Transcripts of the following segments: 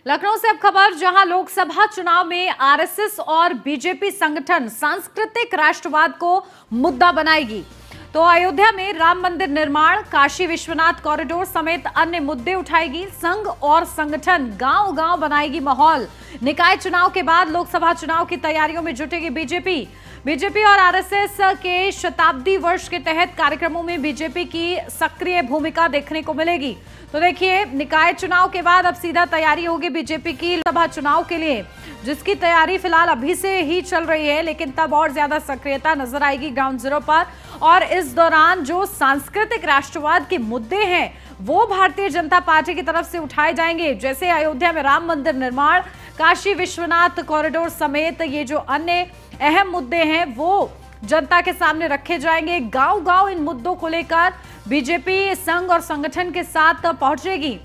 लखनऊ से अब खबर, जहां लोकसभा चुनाव में आरएसएस और बीजेपी संगठन सांस्कृतिक राष्ट्रवाद को मुद्दा बनाएगी। तो अयोध्या में राम मंदिर निर्माण, काशी विश्वनाथ कॉरिडोर समेत अन्य मुद्दे उठाएगी। संघ और संगठन गांव-गांव बनाएगी माहौल। निकाय चुनाव के बाद लोकसभा चुनाव की तैयारियों में जुटेगी बीजेपी और आरएसएस के शताब्दी वर्ष के तहत कार्यक्रमों में बीजेपी की सक्रिय भूमिका देखने को मिलेगी। तो देखिए, निकाय चुनाव के बाद अब सीधा तैयारी होगी बीजेपी की लोकसभा चुनाव के लिए, जिसकी तैयारी फिलहाल अभी से ही चल रही है, लेकिन तब और ज्यादा सक्रियता नजर आएगी ग्राउंड जीरो पर। और इस दौरान जो सांस्कृतिक राष्ट्रवाद के मुद्दे हैं वो भारतीय जनता पार्टी की तरफ से उठाए जाएंगे, जैसे अयोध्या में राम मंदिर निर्माण, काशी विश्वनाथ कॉरिडोर समेत ये जो अन्य अहम मुद्दे हैं वो जनता के सामने रखे जाएंगे। गांव-गांव इन मुद्दों को लेकर बीजेपी संघ और संगठन के साथ पहुंचेगी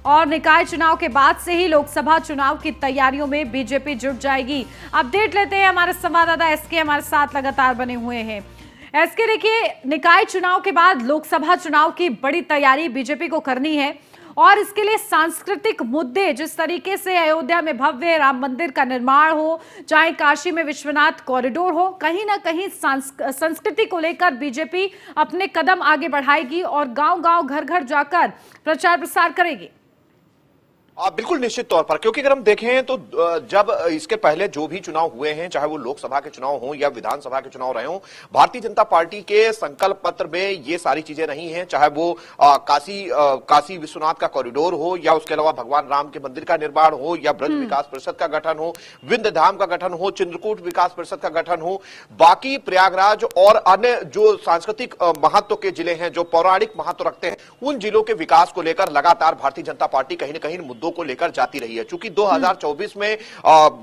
और निकाय चुनाव के बाद से ही लोकसभा चुनाव की तैयारियों में बीजेपी जुट जाएगी। अपडेट लेते हैं, हमारे संवाददाता एसके हमारे साथ लगातार बने हुए हैं। एसके, देखिए, निकाय चुनाव के बाद लोकसभा चुनाव की बड़ी तैयारी बीजेपी को करनी है और इसके लिए सांस्कृतिक मुद्दे, जिस तरीके से अयोध्या में भव्य राम मंदिर का निर्माण हो, चाहे काशी में विश्वनाथ कॉरिडोर हो, कहीं ना कहीं संस्कृति को लेकर बीजेपी अपने कदम आगे बढ़ाएगी और गांव-गांव, घर-घर जाकर प्रचार प्रसार करेगी। बिल्कुल निश्चित तौर पर, क्योंकि अगर हम देखें तो जब इसके पहले जो भी चुनाव हुए हैं, चाहे वो लोकसभा के चुनाव हों या विधानसभा के चुनाव रहे हों, भारतीय जनता पार्टी के संकल्प पत्र में ये सारी चीजें रही हैं। चाहे वो काशी विश्वनाथ का कॉरिडोर हो या उसके अलावा भगवान राम के मंदिर का निर्माण हो या ब्रज विकास परिषद का गठन हो, विंध्य धाम का गठन हो, चित्रकूट विकास परिषद का गठन हो, बाकी प्रयागराज और अन्य जो सांस्कृतिक महत्व के जिले हैं, जो पौराणिक महत्व रखते हैं, उन जिलों के विकास को लेकर लगातार भारतीय जनता पार्टी कहीं ना कहीं मुद्दों को लेकर जाती रही है। चूंकि 2024 में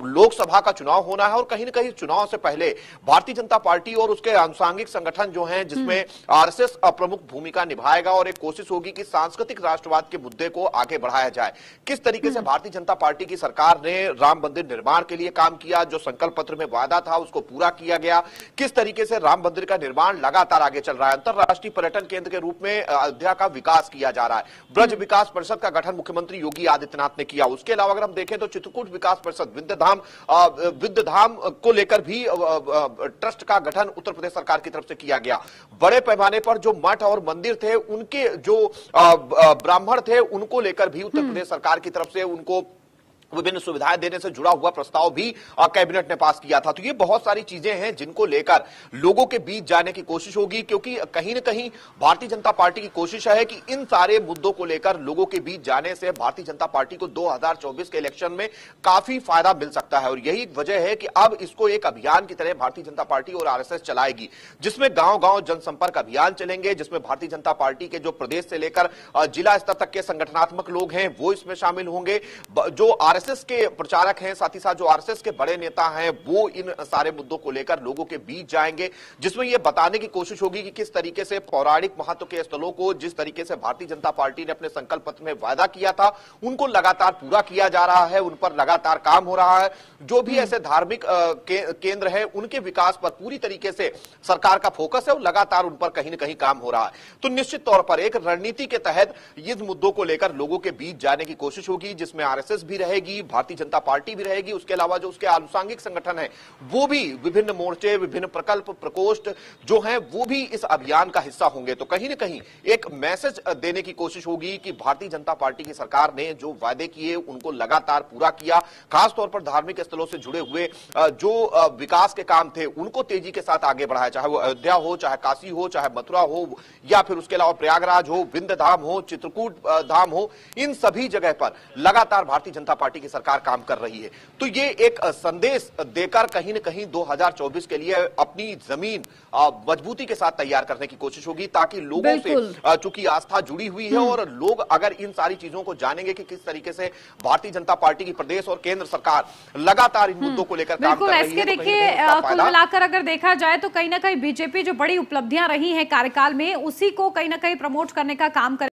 लोकसभा का चुनाव होना है और कहीं ना कहीं चुनाव से पहले भारतीय जनता पार्टी और उसके आनुषंगिक संगठन जो हैं, जिसमें आरएसएस प्रमुख भूमिका निभाएगा और एक कोशिश होगी कि सांस्कृतिक राष्ट्रवाद के मुद्दे को आगे बढ़ाया जाए। किस तरीके से भारतीय जनता पार्टी की सरकार ने राम मंदिर निर्माण के लिए काम किया, जो संकल्प पत्र में वादा था उसको पूरा किया गया, किस तरीके से राम मंदिर का निर्माण लगातार आगे चल रहा है, अंतरराष्ट्रीय पर्यटन केंद्र के रूप में अयोध्या का विकास किया जा रहा है, ब्रज विकास परिषद का गठन मुख्यमंत्री योगी आदित्यनाथ ने किया। उसके अलावा अगर हम देखें तो चित्रकूट विकास परिषद, विंध्य धाम को लेकर भी ट्रस्ट का गठन उत्तर प्रदेश सरकार की तरफ से किया गया। बड़े पैमाने पर जो मठ और मंदिर थे, उनके जो ब्राह्मण थे, उनको लेकर भी उत्तर प्रदेश सरकार की तरफ से उनको विभिन्न सुविधाएं देने से जुड़ा हुआ प्रस्ताव भी कैबिनेट ने पास किया था। तो ये बहुत सारी चीजें हैं जिनको लेकर लोगों के बीच जाने की कोशिश होगी, क्योंकि कहीं ना कहीं भारतीय जनता पार्टी की कोशिश है कि इन सारे मुद्दों को लेकर लोगों के बीच जाने से भारतीय जनता पार्टी को 2024 के इलेक्शन में काफी फायदा मिल सकता है। और यही वजह है कि अब इसको एक अभियान की तरह भारतीय जनता पार्टी और आरएसएस चलाएगी, जिसमें गांव-गांव जनसंपर्क अभियान चलेंगे, जिसमें भारतीय जनता पार्टी के जो प्रदेश से लेकर जिला स्तर तक के संगठनात्मक लोग हैं वो इसमें शामिल होंगे। जो आरएसएस के प्रचारक हैं, साथ ही साथ जो आरएसएस के बड़े नेता हैं, वो इन सारे मुद्दों को लेकर लोगों के बीच जाएंगे, जिसमें यह बताने की कोशिश होगी कि किस तरीके से पौराणिक महत्व के स्थलों को, जिस तरीके से भारतीय जनता पार्टी ने अपने संकल्प पत्र में वादा किया था, उनको लगातार पूरा किया जा रहा है, उन पर लगातार काम हो रहा है। जो भी ऐसे धार्मिक केंद्र है, उनके विकास पर पूरी तरीके से सरकार का फोकस है और लगातार उन पर कहीं ना कहीं काम हो रहा है। तो निश्चित तौर पर एक रणनीति के तहत इस मुद्दों को लेकर लोगों के बीच जाने की कोशिश होगी, जिसमें आरएसएस भी रहेगी, भारतीय जनता पार्टी भी रहेगी, उसके अलावा जो उसके आनुषंगिक संगठन है वो भी विभिन्न मोर्चे, विभिन्न प्रकल्प, प्रकोष्ठ जो हैं वो भी इस अभियान का हिस्सा होंगे। तो कहीं ना कहीं एक मैसेज देने की कोशिश होगी कि भारतीय जनता पार्टी की सरकार ने जो वादे किए उनको लगातार पूरा किया, खासतौर पर धार्मिक स्थलों से जुड़े हुए जो विकास के काम थे उनको तेजी के साथ आगे बढ़ाया, चाहे वो अयोध्या हो, चाहे काशी हो, चाहे मथुरा हो, या फिर उसके अलावा प्रयागराज हो, विंध्य धाम हो, चित्रकूट धाम हो, इन सभी जगह पर लगातार भारतीय जनता पार्टी की सरकार काम कर रही है। तो ये एक संदेश देकर कहीं न कहीं 2024 के लिए अपनी जमीन मजबूती के साथ तैयार करने की कोशिश होगी, ताकि लोगों से चूंकि आस्था जुड़ी हुई है और लोग अगर इन सारी चीजों को जानेंगे कि किस तरीके से भारतीय जनता पार्टी की प्रदेश और केंद्र सरकार लगातार इन मुद्दों को लेकर काम कर रही है। देखिए, कुल मिलाकर अगर देखा जाए तो कहीं ना कहीं बीजेपी जो बड़ी उपलब्धियां रही हैं कार्यकाल में, उसी को कहीं ना कहीं प्रमोट करने का काम कर